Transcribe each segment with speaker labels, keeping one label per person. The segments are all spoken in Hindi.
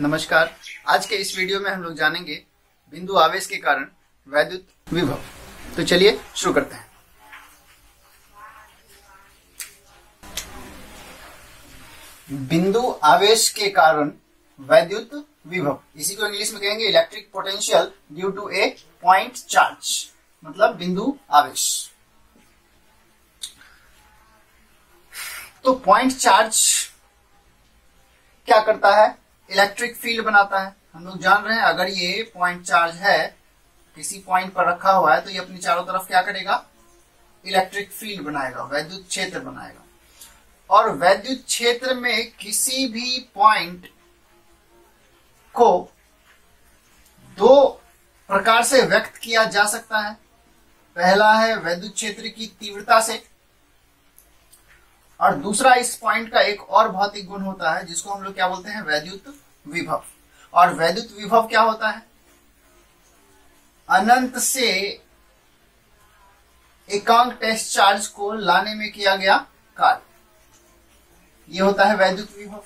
Speaker 1: नमस्कार। आज के इस वीडियो में हम लोग जानेंगे बिंदु आवेश के कारण वैद्युत विभव। तो चलिए शुरू करते हैं। बिंदु आवेश के कारण वैद्युत विभव, इसी को इंग्लिश में कहेंगे electric potential due to a point charge, मतलब बिंदु आवेश। तो पॉइंट चार्ज क्या करता है? इलेक्ट्रिक फील्ड बनाता है। हम लोग जान रहे हैं अगर ये पॉइंट चार्ज है, किसी पॉइंट पर रखा हुआ है, तो ये अपनी चारों तरफ क्या करेगा? इलेक्ट्रिक फील्ड बनाएगा, वैद्युत क्षेत्र बनाएगा। और वैद्युत क्षेत्र में किसी भी पॉइंट को दो प्रकार से व्यक्त किया जा सकता है। पहला है वैद्युत क्षेत्र की तीव्रता से, और दूसरा इस पॉइंट का एक और भौतिक गुण होता है जिसको हम लोग क्या बोलते हैं? वैद्युत विभव। और वैद्युत विभव क्या होता है? अनंत से एकांक टेस्ट चार्ज को लाने में किया गया कार्य, ये होता है वैद्युत विभव।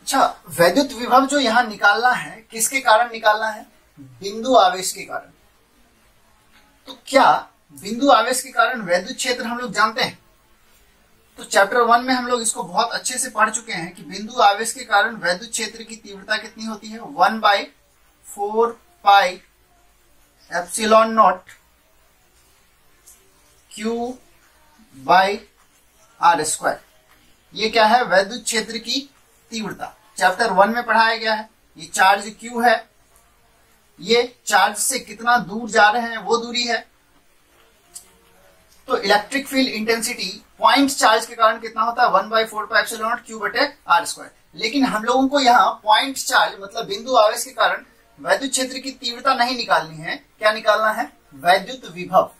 Speaker 1: अच्छा, वैद्युत विभव जो यहां निकालना है, किसके कारण निकालना है? बिंदु आवेश के कारण। तो क्या बिंदु आवेश के कारण वैद्युत क्षेत्र हम लोग जानते हैं? तो चैप्टर 1 में हम लोग इसको बहुत अच्छे से पढ़ चुके हैं कि बिंदु आवेश के कारण वैद्युत क्षेत्र की तीव्रता कितनी होती है? 1/4 pi epsilon not Q by R square. ये क्या है? वैद्युत क्षेत्र की तीव्रता। चैप्टर 1 में पढ़ाया गया है। ये चार्ज Q है, ये चार्ज से कितना दूर जा रहे हैं वो दूरी है। तो electric field intensity point charge के कारण कितना होता है? 1/4 पाई एप्सिलॉन नॉट Q बटे R स्क्वायर। लेकिन हम लोगों को यहाँ पॉइंट चार्ज मतलब बिंदु आवेश के कारण वैद्युत क्षेत्र की तीव्रता नहीं निकालनी है। क्या निकालना है? वैद्युत विभव।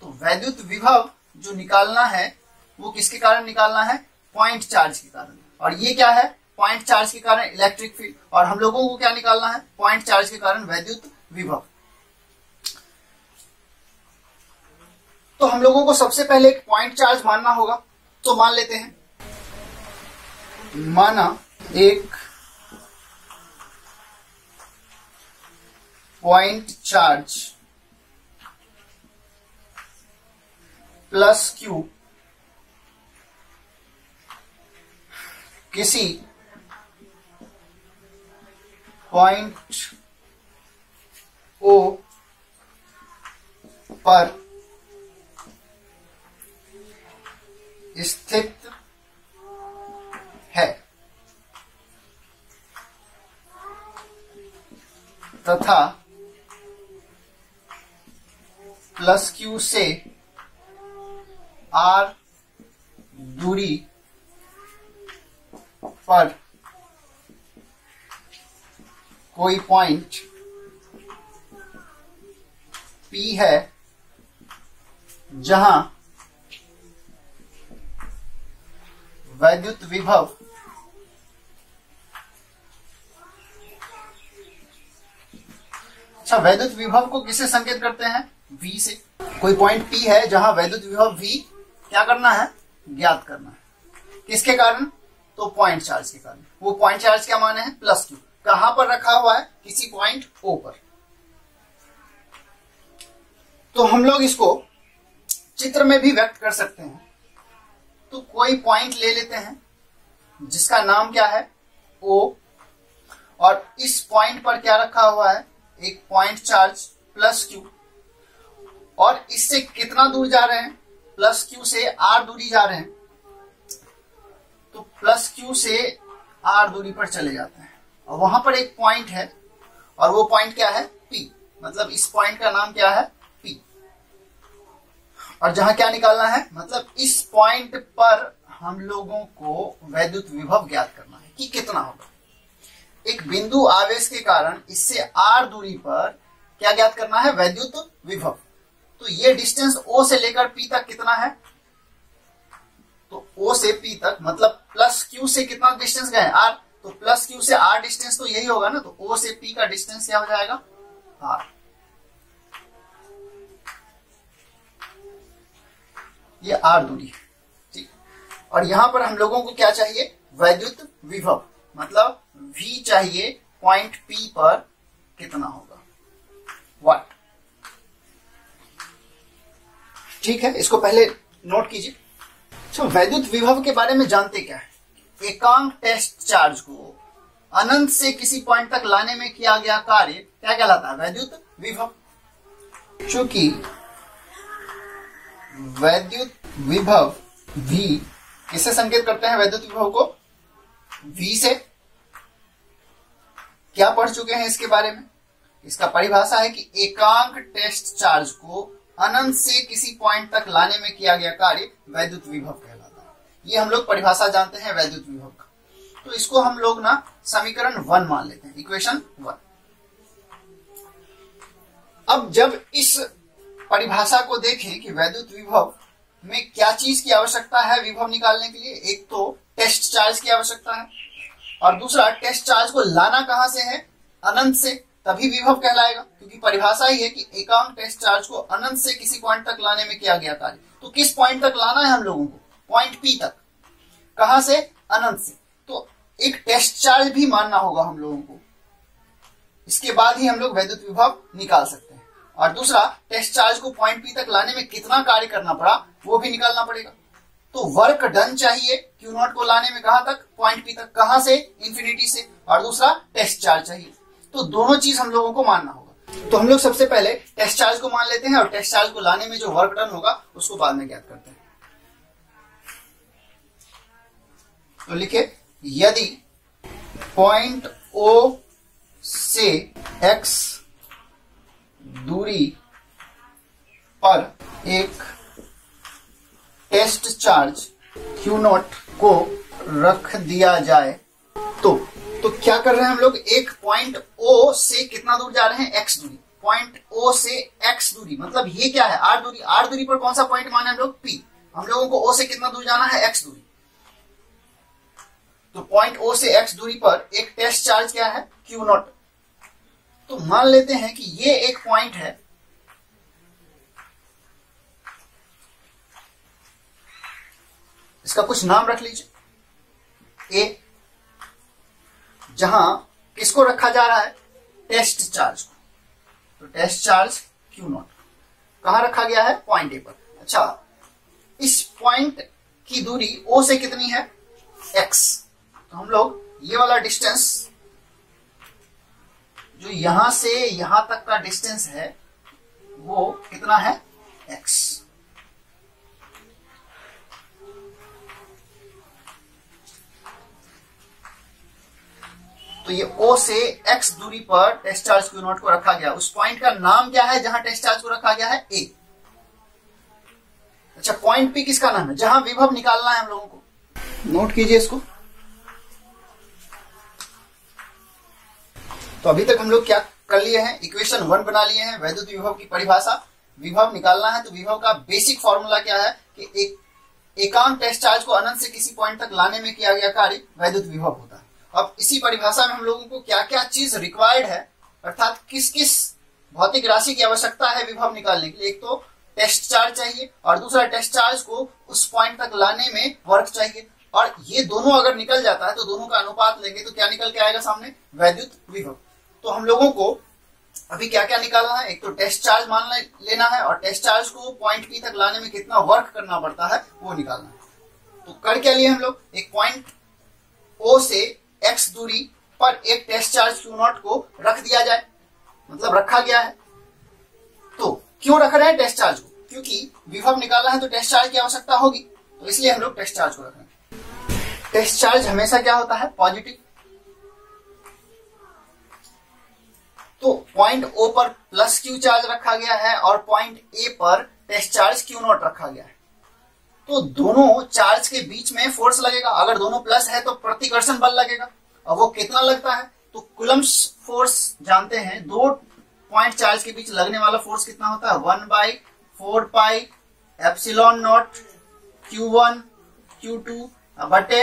Speaker 1: तो वैद्युत विभव जो निकालना है वो किसके कारण निकालना है? पॉइंट चार्ज के कारण। और ये क्या है? पॉइंट चार्ज के कारण इलेक्ट्रिक फील्ड। और हम लोगों को क्या निकालना है? पॉइंट चार्ज के कारण वैद्युत विभव। तो हम लोगों को सबसे पहले एक पॉइंट चार्ज मानना होगा। तो मान लेते हैं, माना एक पॉइंट चार्ज प्लस Q किसी पॉइंट O पर स्थित है तथा प्लस Q से R दूरी पर कोई पॉइंट P है जहां वैद्युत विभव वैद्युत विभव को किससे संकेत करते हैं? V से। कोई पॉइंट P है जहां वैद्युत विभव V क्या करना है? ज्ञात करना है। किसके कारण? तो पॉइंट चार्ज के कारण। वो पॉइंट चार्ज क्या माने हैं? Plus Q। कहां पर रखा हुआ है? किसी पॉइंट O पर। तो हम लोग इसको चित्र में भी व्यक्त कर सकते हैं। तो कोई पॉइंट ले लेते हैं जिसका नाम क्या है? O। और इस पॉइंट पर क्या रखा हुआ है? एक पॉइंट चार्ज प्लस Q। और इससे कितना दूर जा रहे हैं? प्लस Q से R दूरी जा रहे हैं। तो प्लस Q से R दूरी पर चले जाते हैं और वहां पर एक पॉइंट है, और वो पॉइंट क्या है? P। मतलब इस पॉइंट का नाम क्या है? P। और जहां क्या निकालना है? मतलब इस पॉइंट पर हम लोगों को वैद्युत विभव ज्ञात करना है कि कितना होगा। एक बिंदु आवेश के कारण इससे R दूरी पर क्या ज्ञात करना है? वैद्युत विभव। तो ये डिस्टेंस O से लेकर P तक कितना है? तो O से P तक मतलब प्लस Q से कितना डिस्टेंस गए? R। तो प्लस Q से R डिस्टेंस तो यही होगा ना। तो O से P का डिस्टेंस क्या हो जाएगा? R। ये R दूरी है, ठीक। और यहां पर हम लोगों को क्या चाहिए? वैद्युत विभव। मतलब v चाहिए पॉइंट P पर कितना होगा, वाट। ठीक है, इसको पहले नोट कीजिए। तो वैद्युत विभव के बारे में जानते क्या है? एकांक टेस्ट चार्ज को अनंत से किसी पॉइंट तक लाने में किया गया कार्य क्या कहलाता है? वैद्युत विभव। चूंकि वैद्युत विभव V किससे संकेत करते हैं? वैद्युत विभव को V से। क्या पढ़ चुके हैं इसके बारे में? इसका परिभाषा है कि एकांक टेस्ट चार्ज को अनंत से किसी पॉइंट तक लाने में किया गया कार्य वैद्युत विभव कहलाता है। ये हम लोग परिभाषा जानते हैं वैद्युत विभव का। तो इसको हम लोग ना समीकरण 1 मान लेते हैं, इक्वेशन 1। अब जब इस परिभाषा को देखें कि वैद्युत विभव में क्या चीज की आवश्यकता है विभव निकालने के लिए, एक तो टेस्ट चार्ज की आवश्यकता है और दूसरा टेस्ट चार्ज को लाना कहां से है? अनंत से, तभी विभव कहलाएगा। क्योंकि परिभाषा ही है कि एकांक टेस्ट चार्ज को अनंत से किसी पॉइंट तक लाने में किया गया कार्य। तो किस पॉइंट तक लाना है हम लोगों को? पॉइंट P तक। कहां से? अनंत से। तो एक टेस्ट चार्ज भी मानना होगा हम लोगों को, इसके बाद ही हम लोग वैद्युत विभव निकाल सकते हैं। और दूसरा, टेस्ट चार्ज को पॉइंट P तक लाने में कितना कार्य करना पड़ा वो भी निकालना पड़ेगा। तो वर्क डन चाहिए Q नॉट को लाने में कहां तक? पॉइंट P तक। कहां से? इंफिनिटी से। और दूसरा टेस्ट चार्ज चाहिए। तो दोनों चीज हम लोगों को मानना होगा। तो हम लोग सबसे पहले टेस्ट चार्ज को मान लेते हैं और टेस्ट चार्ज को लाने में जो वर्क डन होगा उसको बाद में ज्ञात करते हैं। तो लिखे, यदि पॉइंट O से x दूरी पर एक टेस्ट चार्ज Q नॉट को रख दिया जाए तो क्या कर रहे हैं हम लोग? एक पॉइंट O से कितना दूर जा रहे हैं? x दूरी। पॉइंट O से x दूरी मतलब ये क्या है? r दूरी। r दूरी पर कौन सा पॉइंट माने हम लोग? P। हम लोगों को O से कितना दूर जाना है? x दूरी। तो पॉइंट O से x दूरी पर एक टेस्ट चार्ज क्या है? Q not. तो मान लेते हैं कि ये एक पॉइंट है, इसका कुछ नाम रख लीजिए A, जहां किसको रखा जा रहा है? टेस्ट चार्ज को। तो टेस्ट चार्ज Q नॉट कहां रखा गया है? पॉइंट A पर। अच्छा, इस पॉइंट की दूरी O से कितनी है? x। तो हम लोग ये वाला डिस्टेंस जो यहां से यहां तक का डिस्टेंस है वो कितना है? x। तो ये O से x दूरी पर टेस्ट चार्ज Q नॉट को रखा गया। उस पॉइंट का नाम क्या है जहां टेस्ट चार्ज को रखा गया है? A। अच्छा, पॉइंट P किसका नाम है? जहां विभव निकालना है हम लोगों को। नोट कीजिए इसको। तो अभी तक हम लोग क्या कर लिए हैं? इक्वेशन 1 बना लिए हैं, वैद्युत विभव की परिभाषा। विभव निकालना है तो विभव का बेसिक फॉर्मूला क्या है कि एक एकांक टेस्ट चार्ज को अनंत से किसी पॉइंट तक लाने में किया गया कार्य वैद्युत विभव होता है। अब इसी परिभाषा में हम लोगों को क्या क्या चीज रिक्वायर्ड है, अर्थात किस किस भौतिक राशि की आवश्यकता है विभव निकालने के लिए। एक तो टेस्ट चार्ज चाहिए और दूसरा टेस्ट चार्ज को उस पॉइंट तक लाने में वर्क चाहिए। और ये दोनों अगर निकल जाता है तो दोनों का अनुपात लेंगे तो क्या निकल के आएगा सामने? वैद्युत विभव। तो हम लोगों को अभी क्या क्या निकालना है? एक तो टेस्ट चार्ज मान लेना है और टेस्ट चार्ज को पॉइंट P तक लाने में कितना वर्क करना पड़ता है वो निकालना है। तो कर क्या लिए हम लोग? एक पॉइंट O से x दूरी पर एक टेस्ट चार्ज Q नॉट को रख दिया जाए, मतलब रखा गया है। तो क्यों रख रहे हैं टेस्ट चार्ज को? क्योंकि विभव निकालना है तो टेस्ट चार्ज की आवश्यकता होगी, तो इसलिए हम लोग टेस्ट चार्ज को रख रहे हैं। टेस्ट चार्ज हमेशा क्या होता है? पॉजिटिव। तो पॉइंट O पर प्लस Q चार्ज रखा गया है और पॉइंट A पर टेस्ट चार्ज Q नॉट रखा गया है। तो दोनों चार्ज के बीच में फोर्स लगेगा। अगर दोनों प्लस है तो प्रतिकर्षण बल लगेगा। और वो कितना लगता है? तो कुलम्ब्स फोर्स जानते हैं, दो पॉइंट चार्ज के बीच लगने वाला फोर्स कितना होता है? 1/4 pi epsilon not Q1 Q2 बटे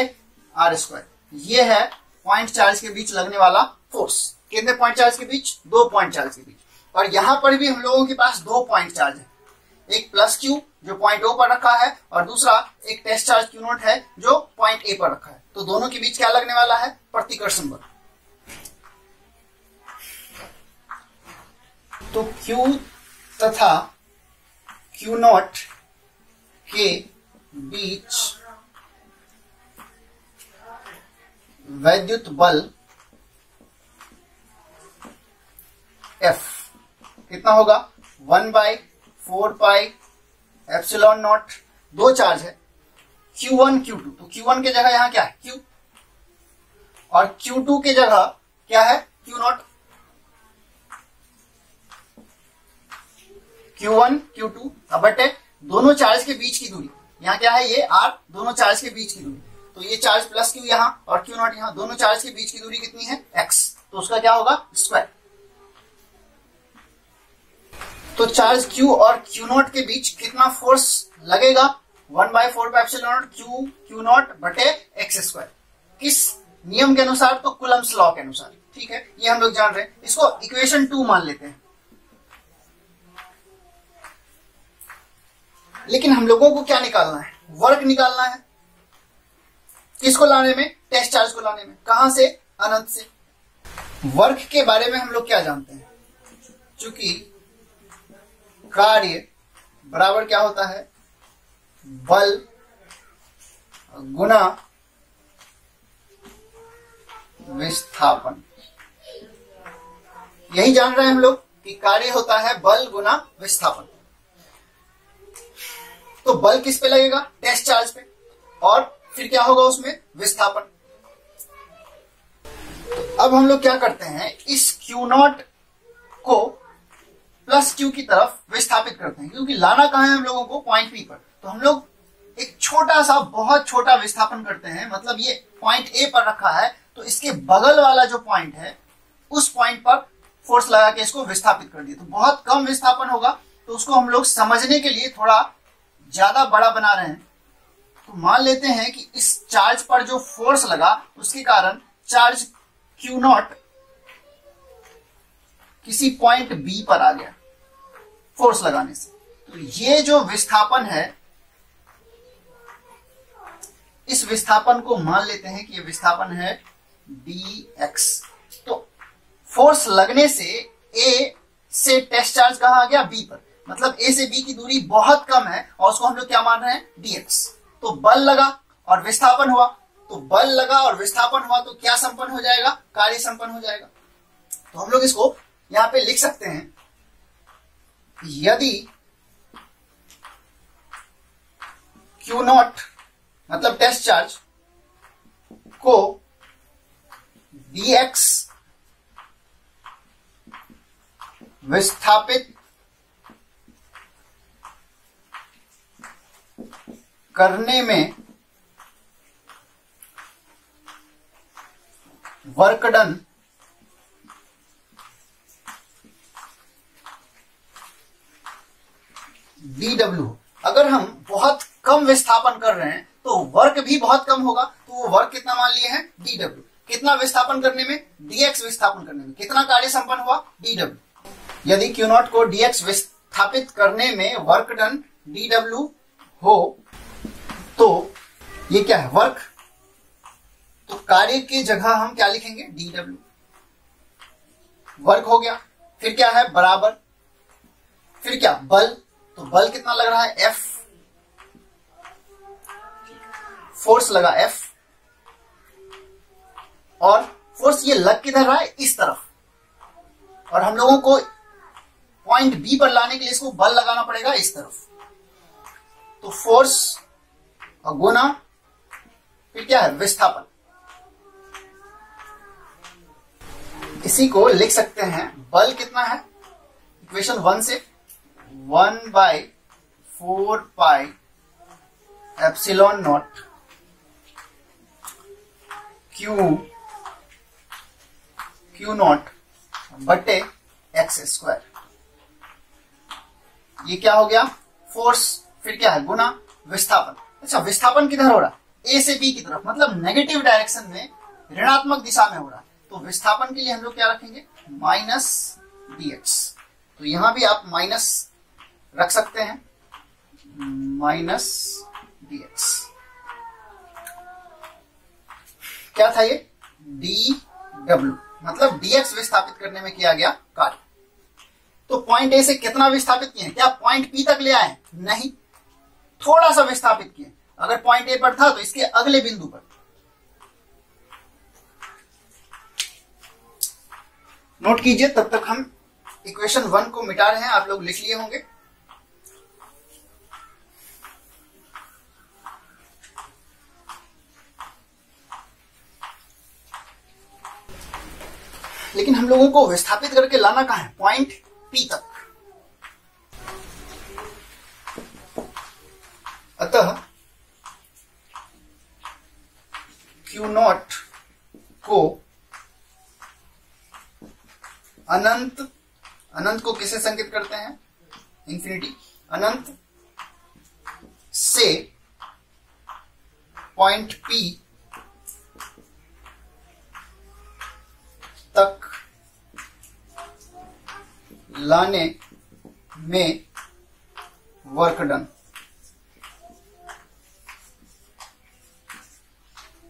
Speaker 1: R²। ये है पॉइंट चार्ज के बीच लगने वाला फोर्स। कितने पॉइंट चार्ज के बीच? 2 पॉइंट चार्ज के बीच। और यहां पर भी हम लोगों के पास 2 पॉइंट चार्ज है। एक प्लस क्यू जो पॉइंट ओ पर रखा है और दूसरा एक टेस्ट चार्ज क्यू नॉट है जो पॉइंट ए पर रखा है। तो दोनों के बीच क्या लगने वाला है? प्रतिकर्षण बल। तो क्यू तथा क्यू नॉट के बीच वैद्युत बल F कितना होगा? 1/4 पाई एप्सिलॉन नॉट। दो चार्ज है Q1 Q2, तो Q1 के जगह यहां क्या है? Q, और Q2 के जगह क्या है? Q not. Q1 Q2 अब बटे दोनों चार्ज के बीच की दूरी, यहाँ क्या है? ये R, दोनों चार्ज के बीच की दूरी। तो ये चार्ज प्लस Q यहां और Q नॉट यहां, दोनों चार्ज के बीच की दूरी कितनी है? X, तो उसका क्या होगा? स्क्वायर। तो चार्ज Q और Q नॉट के बीच कितना फोर्स लगेगा? 1/4 pi epsilon not Q not बटे x स्क्वायर। किस नियम के अनुसार? तो कूलम्ब्स लॉ के अनुसार। ठीक है, ये हम लोग जान रहे हैं। इसको इक्वेशन 2 मान लेते हैं। लेकिन हम लोगों को क्या निकालना है? वर्क निकालना है। किसको लाने में? टेस्ट चार्ज को लाने में। कहां से? अनंत से। वर्क के बारे में हम लोग क्या जानते हैं? चूंकि कार्य बराबर क्या होता है? बल गुना विस्थापन। यही जान रहे हैं हम लोग कि कार्य होता है बल गुना विस्थापन। तो बल किस पे लगेगा? टेस्ट चार्ज पे, और फिर क्या होगा उसमें? विस्थापन। अब हम लोग क्या करते हैं? इस Q नॉट को प्लस Q की तरफ विस्थापित करते हैं, क्योंकि लाना कहां है हम लोगों को? पॉइंट P पर। तो हम लोग एक छोटा सा, बहुत छोटा विस्थापन करते हैं। मतलब ये पॉइंट A पर रखा है, तो इसके बगल वाला जो पॉइंट है उस पॉइंट पर फोर्स लगा के इसको विस्थापित कर दिया। तो बहुत कम विस्थापन होगा, तो उसको हम लोग समझने के लिए थोड़ा ज्यादा बड़ा बना रहे हैं। तो मान लेते हैं कि इस चार्ज पर जो फोर्स लगा उसके कारण चार्ज Q नॉट किसी पॉइंट B पर आ गया फोर्स लगाने से। तो ये जो विस्थापन है, इस विस्थापन को मान लेते हैं कि ये विस्थापन है dx। तो फोर्स लगने से A से टेस्ट चार्ज कहां आ गया? B पर। मतलब A से B की दूरी बहुत कम है और उसको हम लोग क्या मान रहे हैं? dx। तो बल लगा और विस्थापन हुआ, तो बल लगा और विस्थापन हुआ तो क्या संपन्न हो जाएगा? कार्य संपन्न हो जाएगा। तो हम लोग इसको यहां पे लिख सकते हैं, यदि Q नॉट मतलब टेस्ट चार्ज को dx विस्थापित करने में वर्क डन dw। अगर हम बहुत कम विस्थापन कर रहे हैं तो वर्क भी बहुत कम होगा। तो वो वर्क कितना मान लिए हैं? dw। कितना विस्थापन करने में? dx विस्थापन करने में। कितना कार्य संपन्न हुआ? dw। यदि Q नॉट को dx विस्थापित करने में वर्क डन dw हो तो ये क्या है? वर्क। तो कार्य की जगह हम क्या लिखेंगे? dw। वर्क हो गया। फिर क्या है? बराबर। फिर क्या? बल। तो बल कितना लग रहा है? F। फोर्स लगा F, और फोर्स ये लग किधर रहा है? इस तरफ। और हम लोगों को पॉइंट B पर लाने के लिए इसको बल लगाना पड़ेगा इस तरफ। तो फोर्स और गुना फिर क्या है? विस्थापन। इसी को लिख सकते हैं, बल कितना है? इक्वेशन 1 से 1/4 pi epsilon not Q not बटे x स्क्वायर। ये क्या हो गया? फोर्स। फिर क्या है? गुना विस्थापन। अच्छा, विस्थापन किधर हो रहा है? A से B की तरफ, मतलब नेगेटिव डायरेक्शन में, ऋणात्मक दिशा में हो रहा है। तो विस्थापन के लिए हम लोग क्या रखेंगे? Minus dx। तो यहां भी आप माइनस रख सकते हैं माइनस dx। क्या था ये? dw, मतलब dx विस्थापित करने में किया गया कार्य। तो पॉइंट ए से कितना विस्थापित किए? क्या पॉइंट पी तक ले आए? नहीं, थोड़ा सा विस्थापित किए। अगर पॉइंट ए पर था तो इसके अगले बिंदु पर। नोट कीजिए, तब तक हम इक्वेशन 1 को मिटा रहे हैं, आप लोग लिख लिए होंगे। लेकिन हम लोगों को विस्थापित करके लाना कहां है? पॉइंट पी तक। अतः Q0 को अनंत को किसे संकेत करते हैं? इंफिनिटी। अनंत से पॉइंट P तक लाने में वर्क डन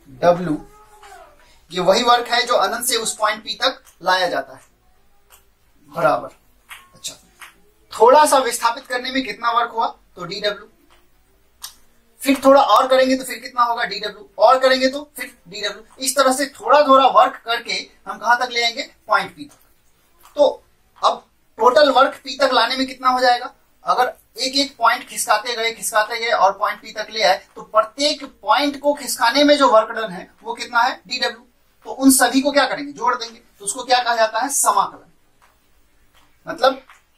Speaker 1: W, ये वही वर्क है जो अनंत से उस पॉइंट P तक लाया जाता है, बराबर। अच्छा, थोड़ा सा विस्थापित करने में कितना वर्क हुआ? तो dw। फिर थोड़ा और करेंगे तो फिर कितना होगा? dw। और करेंगे तो फिर dw। इस तरह से थोड़ा थोड़ा वर्क करके हम कहां तक ले आएंगे? पॉइंट P तक। तो अब टोटल वर्क P तक लाने में कितना हो जाएगा? अगर एक एक पॉइंट खिसकाते गए और पॉइंट P तक ले आए तो प्रत्येक पॉइंट को खिसकाने में जो वर्क डन है वो कितना है? dw। तो उन सभी को क्या करेंगे? जोड़ देंगे। तो उसको क्या कहा जाता है? समाकलन। मतलब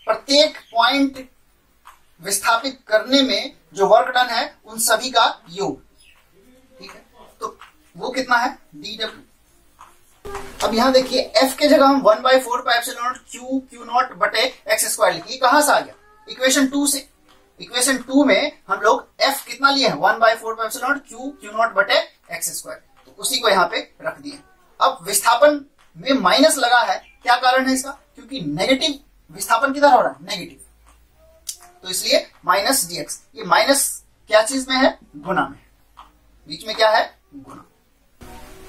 Speaker 1: प्रत्येक पॉइंट विस्थापित करने में जो वर्क डन है उन सभी का योग। ठीक है, तो वो कितना है? dw। अब यहां देखिए, f के जगह हम 1/4πε0 Q0 बटे x² लिखिए। कहां से आ गया? इक्वेशन 2 से। इक्वेशन 2 में हम लोग f कितना लिए हैं? 1/4πε0 Q0 बटे x²। तो उसी को यहां पे रख दिए। अब विस्थापन में माइनस लगा है, क्या कारण है इसका? क्योंकि नेगेटिव विस्थापन किधर हो रहा है? नेगेटिव, तो इसलिए माइनस dx। ये माइनस क्या चीज में है? गुना में। बीच में क्या है? गुना।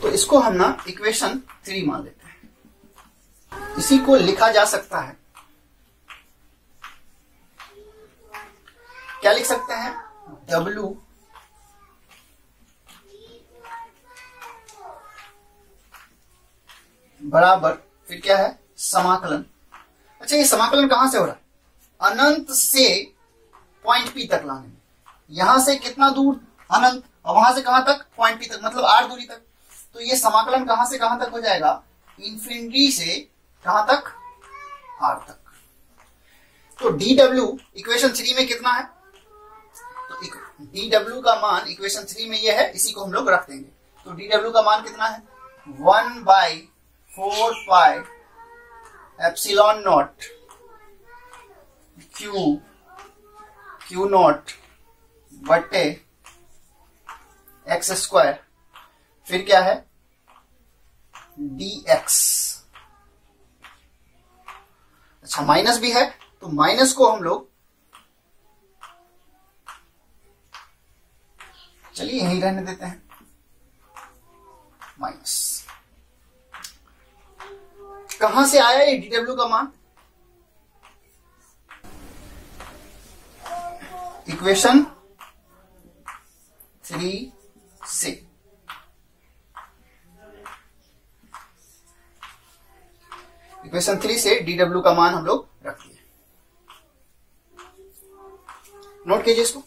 Speaker 1: तो इसको हम ना इक्वेशन 3 मान लेते हैं। इसी को लिखा जा सकता है, क्या लिख सकते हैं? W बराबर, फिर क्या है? समाकलन। अच्छा, ये समाकलन कहां से हो रहा है? अनंत से पॉइंट P तक लाने में। यहां से कितना दूर? अनंत। और वहां से कहां तक? पॉइंट P तक, मतलब r दूरी तक। तो ये समाकलन कहां से कहां तक हो जाएगा? इंफिनिटी से कहां तक? r तक। तो dw इक्वेशन 3 में कितना है? तो dw का मान इक्वेशन 3 में ये है, इसी को हम लोग रख देंगे। तो dw का मान कितना है? 1/4πε0 Q0 बटे x²। फिर क्या है? dx। अच्छा, माइनस भी है, तो माइनस को हम लोग, चलिए यहीं रहने देते हैं, माइनस। कहां से आया ये dw का मान? इक्वेशन 3 से। इक्वेशन 3 से dw का मान हम लोग रख दिए। नोट कीजिए इसको।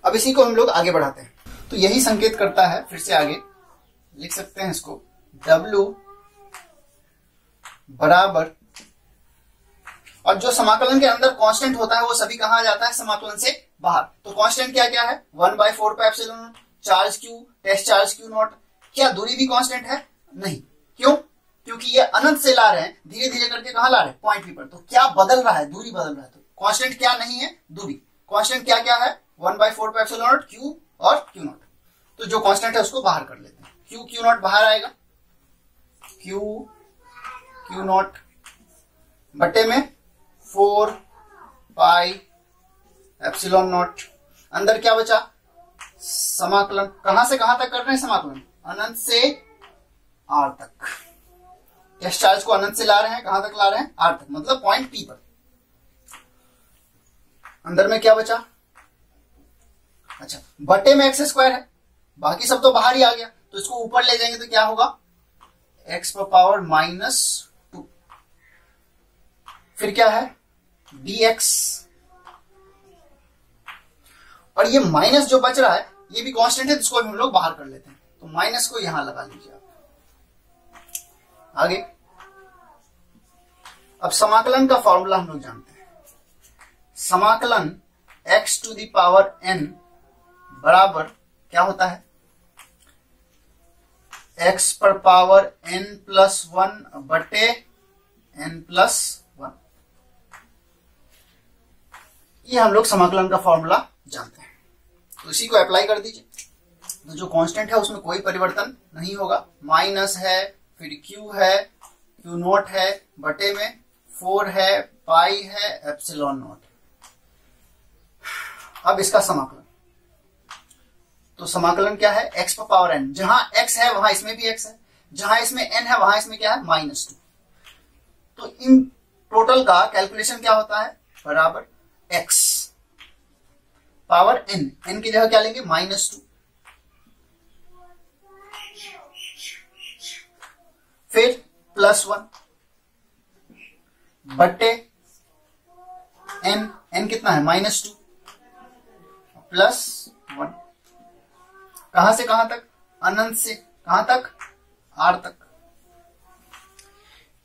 Speaker 1: अब इसी को हम लोग आगे बढ़ाते हैं। तो यही संकेत करता है, फिर से आगे लिख सकते हैं इसको, W बराबर, और जो समाकलन के अंदर कांस्टेंट होता है वो सभी कहां आ जाता है? समाकलन से बाहर। तो कांस्टेंट क्या क्या है? 1/4πε0 charge Q, test charge Q0। क्या दूरी भी कांस्टेंट है? नहीं। क्यों? क्योंकि ये अनंत से ला रहे हैं, धीरे धीरे करके कहां ला रहे हैं? पॉइंट P पर। तो क्या बदल रहा है? दूरी बदल रहा है। तो कांस्टेंट क्या नहीं है? दूरी। कांस्टेंट क्या क्या है? 1/4 क्यू और क्यू नॉट। तो जो कांस्टेंट है उसको बाहर कर लेते हैं। क्यू नॉट बाहर आएगा, क्यू नॉट बटे में 4πε0। अंदर क्या बचा, समाकलन। कहां से कहां तक कर रहे हैं समाकलन, अनंत से आर तक। इस चार्ज को अनंत से ला रहे हैं, कहां तक ला रहे हैं, आर तक, मतलब पॉइंट पी पर। अंदर में क्या बचा, अच्छा बटे में x² है, बाकी सब तो बाहर ही आ गया, तो इसको ऊपर ले जाएंगे तो क्या होगा, x⁻²। फिर क्या है dx, और ये माइनस जो बच रहा है ये भी कांस्टेंट है, इसको भी हम लोग बाहर कर लेते हैं। तो माइनस को यहां लगा लीजिए आप। आगे अब समाकलन का फॉर्मूला हम लोग जानते हैं। समाकलन x⁻n बराबर क्या होता है, x⁻n+1 बटे n+1। ये हम लोग समाकलन का फॉर्मूला जानते हैं, तो इसी को अप्लाई कर दीजिए। तो जो कांस्टेंट है उसमें कोई परिवर्तन नहीं होगा, माइनस है, फिर q है, q नॉट है, बटे में 4 है, पाई है, ε0। अब इसका समाकलन, तो समाकलन क्या है, x⁻n। जहां x है वहां इसमें भी x है, जहां इसमें n है वहां इसमें क्या है, -2। तो इन टोटल का कैलकुलेशन क्या होता है, बराबर x पावर n, n की जगह क्या लेंगे, -2, फिर +1 बटे n, n कितना है, -2 +1। कहां से कहां तक, अनंत से कहां तक, r तक।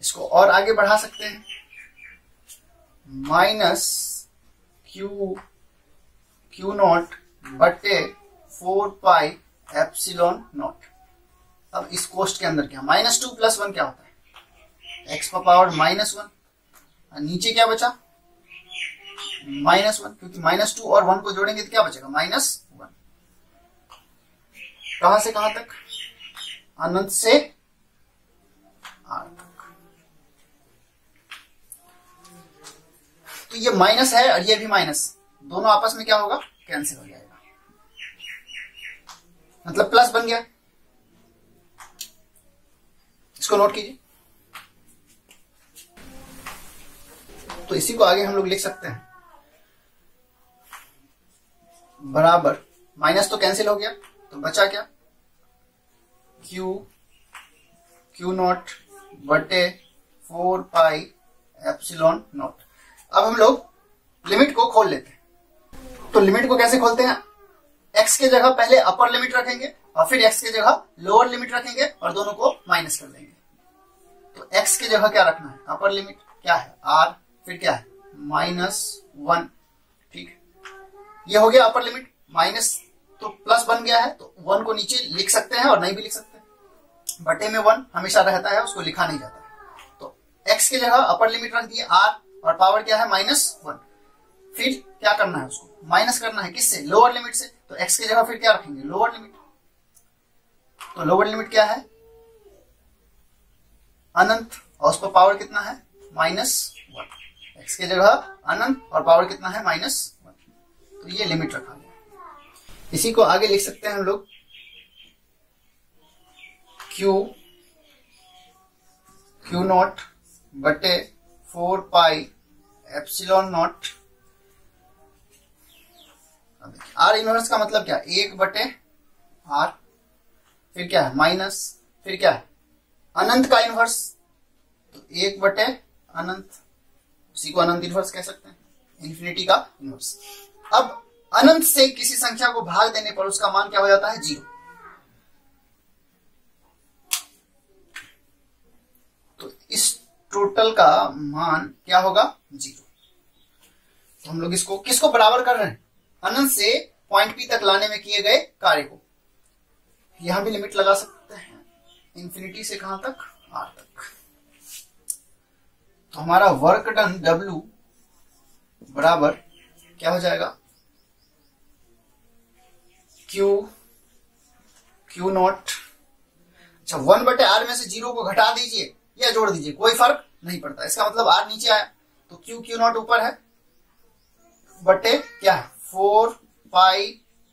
Speaker 1: इसको और आगे बढ़ा सकते हैं, -q नॉट बटे 4πε0। अब इस कोष्ट के अंदर क्या, -2 + 1 क्या होता है, x⁻−1। नीचे क्या बचा, -1, क्योंकि -2 और 1 को जोड़ेंगे तो क्या बचेगा, -1। कहां से कहां तक, अनंत से आर तक। तो ये माइनस है और ये भी माइनस, दोनों आपस में क्या होगा, कैंसिल हो जाएगा, मतलब प्लस बन गया। इसको नोट कीजिए। तो इसी को आगे हम लोग लिख सकते हैं, बराबर, माइनस तो कैंसिल हो गया, तो बचा क्या, क्यू नॉट बटे 4πε0। अब हम लोग लिमिट को खोल लेते हैं। तो लिमिट को कैसे खोलते हैं, x के जगह पहले अपर लिमिट रखेंगे और फिर x के जगह लोअर लिमिट रखेंगे और दोनों को माइनस कर देंगे। तो x के जगह क्या रखना है, अपर लिमिट क्या है, r, फिर क्या है, -1। ठीक, ये हो गया अपर लिमिट, माइनस तो प्लस बन गया है, तो 1 को नीचे लिख सकते हैं और नहीं भी लिख सकते हैं, बटे में 1 हमेशा रहता है, उसको लिखा नहीं जाता है। तो x के जगह अपर लिमिट रख दिए r, और पावर क्या है, -1। फिर क्या करना है, उसको माइनस करना है, किससे, लोअर लिमिट से। तो x के जगह फिर क्या रखेंगे, लोअर लिमिट। तो लोअर लिमिट क्या है, अनंत, और उस पर पावर कितना है, -1। x के जगह अनंत और पावर कितना है, -1। तो ये लिमिट रखा गया। इसी को आगे लिख सकते हैं हम लोग, क्यू नॉट बटे 4πε0। आर इनवर्स का मतलब क्या, 1/r, फिर क्या है, माइनस, फिर क्या है, अनंत का इनवर्स, तो 1/अनंत, उसी को अनंत इनवर्स कह सकते हैं, इन्फिनिटी का इनवर्स। अब अनंत से किसी संख्या को भाग देने पर उसका मान क्या हो जाता है, 0। तो इस टोटल का मान क्या होगा, 0। तो हम लोग इसको किसको बराबर कर रहे हैं, अनंत से पॉइंट P तक लाने में किए गए कार्य को। यहां भी लिमिट लगा सकते हैं, इंफिनिटी से कहां तक, R तक। तो हमारा वर्क डन W बराबर क्या हो जाएगा, क्यू नॉट। अच्छा, 1/r में से 0 को घटा दीजिए या जोड़ दीजिए, कोई फर्क नहीं पड़ता। इसका मतलब r नीचे आया तो क्यू नॉट ऊपर है बटे क्या है 4 पाई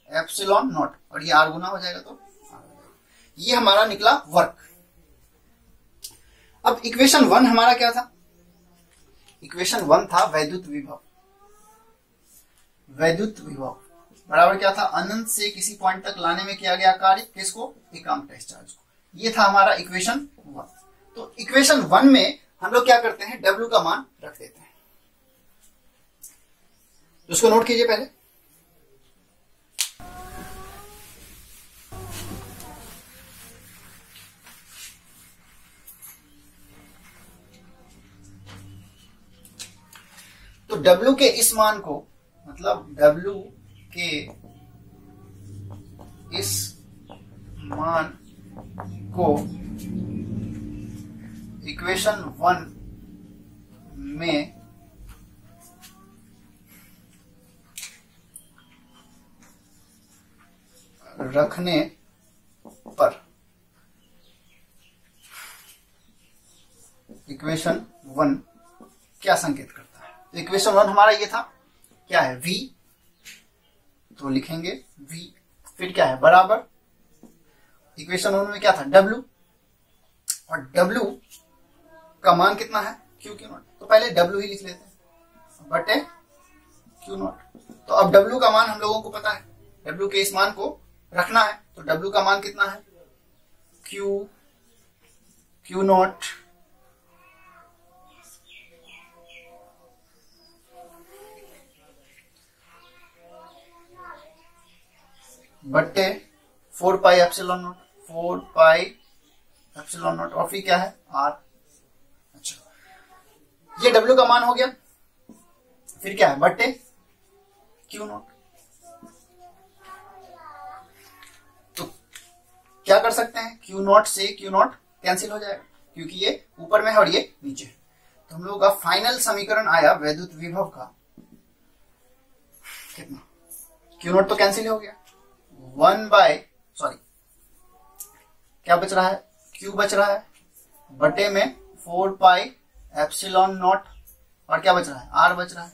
Speaker 1: एप्सिलॉन नॉट, और ये r गुना हो जाएगा तो ये हमारा निकला वर्क। अब इक्वेशन 1 हमारा क्या था? इक्वेशन 1 था वैद्युत विभव। वैद्युत विभव बराबर क्या था? अनंत से किसी पॉइंट तक लाने में किया गया कार्य, किसको? एकांक टेस्ट चार्ज को। ये था हमारा इक्वेशन 1। तो इक्वेशन 1 में हम लोग क्या करते हैं? W का मान रख देते हैं। तो उसको नोट कीजिए पहले। तो W के इस मान को, मतलब W के इस मान को इक्वेशन 1 में रखने पर इक्वेशन 1 क्या संकेत करता है? तो इक्वेशन 1 हमारा ये था, क्या है? V, तो लिखेंगे V, फिर क्या है? बराबर इक्वेशन 1 में क्या था? W, और W का मान कितना है? Q not. तो पहले W ही लिख लेते हैं बटे क्यू नॉट। तो अब W का मान हम लोगों को पता है, W के इस मान को रखना है, तो W का मान कितना है? क्यू नॉट बट्टे 4 pi epsilon not, 4 pi epsilon not, और फिर क्या है? R। अच्छा, ये W का मान हो गया, फिर क्या है? बट्टे क्यू नॉट। तो क्या कर सकते हैं? क्यू नॉट से क्यू नॉट कैंसिल हो जाएगा, क्योंकि ये ऊपर में है और ये नीचे है। तो हम लोगों का फाइनल समीकरण आया वैद्युत विभव का कितना? क्यू नॉट तो कैंसिल हो गया, क्या बच रहा है? Q बच रहा है बटे में 4 पाई एप्सिलॉन नॉट, और क्या बच रहा है? R बच रहा है।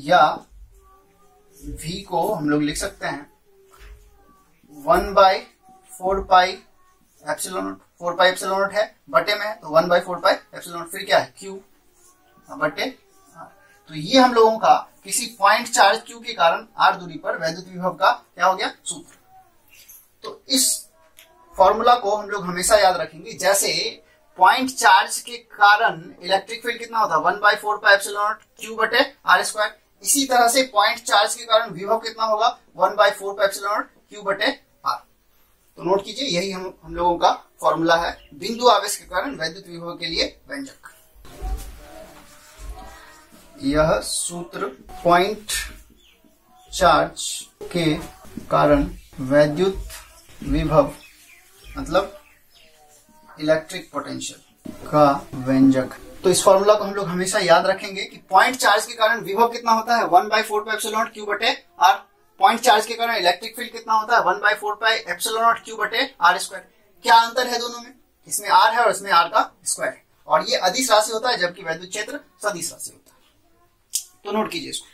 Speaker 1: या V को हम लोग लिख सकते हैं 1/4 pi epsilon not. 4 pi epsilon not है बटे में है, तो 1/4 पाई एप्सिलॉन नॉट, फिर क्या है? Q बटे R। तो ये हम लोगों का किसी पॉइंट चार्ज Q के कारण R दूरी पर वैद्युत विभव का क्या हो गया? सूत्र। तो इस फॉर्मूला को हम लोग हमेशा याद रखेंगे। जैसे पॉइंट चार्ज के कारण इलेक्ट्रिक फील्ड कितना होता है? 1/4 पाई एप्सिलॉन नॉट Q बटे R²। इसी तरह से पॉइंट चार्ज के कारण विभव कितना होगा? 1/4 पाई एप्सिलॉन नॉट Q बटे R। तो नोट कीजिए, यही हम लोगों का फॉर्मूला है बिंदु आवेश के कारण वैद्युत विभव के लिए व्यंजक। यह सूत्र पॉइंट चार्ज के कारण वैद्युत विभव मतलब इलेक्ट्रिक पोटेंशियल का व्यंजक। तो इस फॉर्मूला को हम लोग हमेशा याद रखेंगे कि पॉइंट चार्ज के कारण विभव कितना होता है? 1/4 पाई एप्सिलॉन नॉट Q बटे R। पॉइंट चार्ज के कारण इलेक्ट्रिक फील्ड कितना होता है? 1/4 पाई एप्सिलॉन नॉट Q बटे R²। क्या अंतर है दोनों में? इसमें R है और इसमें R का स्क्वायर है, और ये अदिश राशि होता है, जबकि वैद्युत क्षेत्र सदिश राशि होता है। तो नोट कीजिए इसको।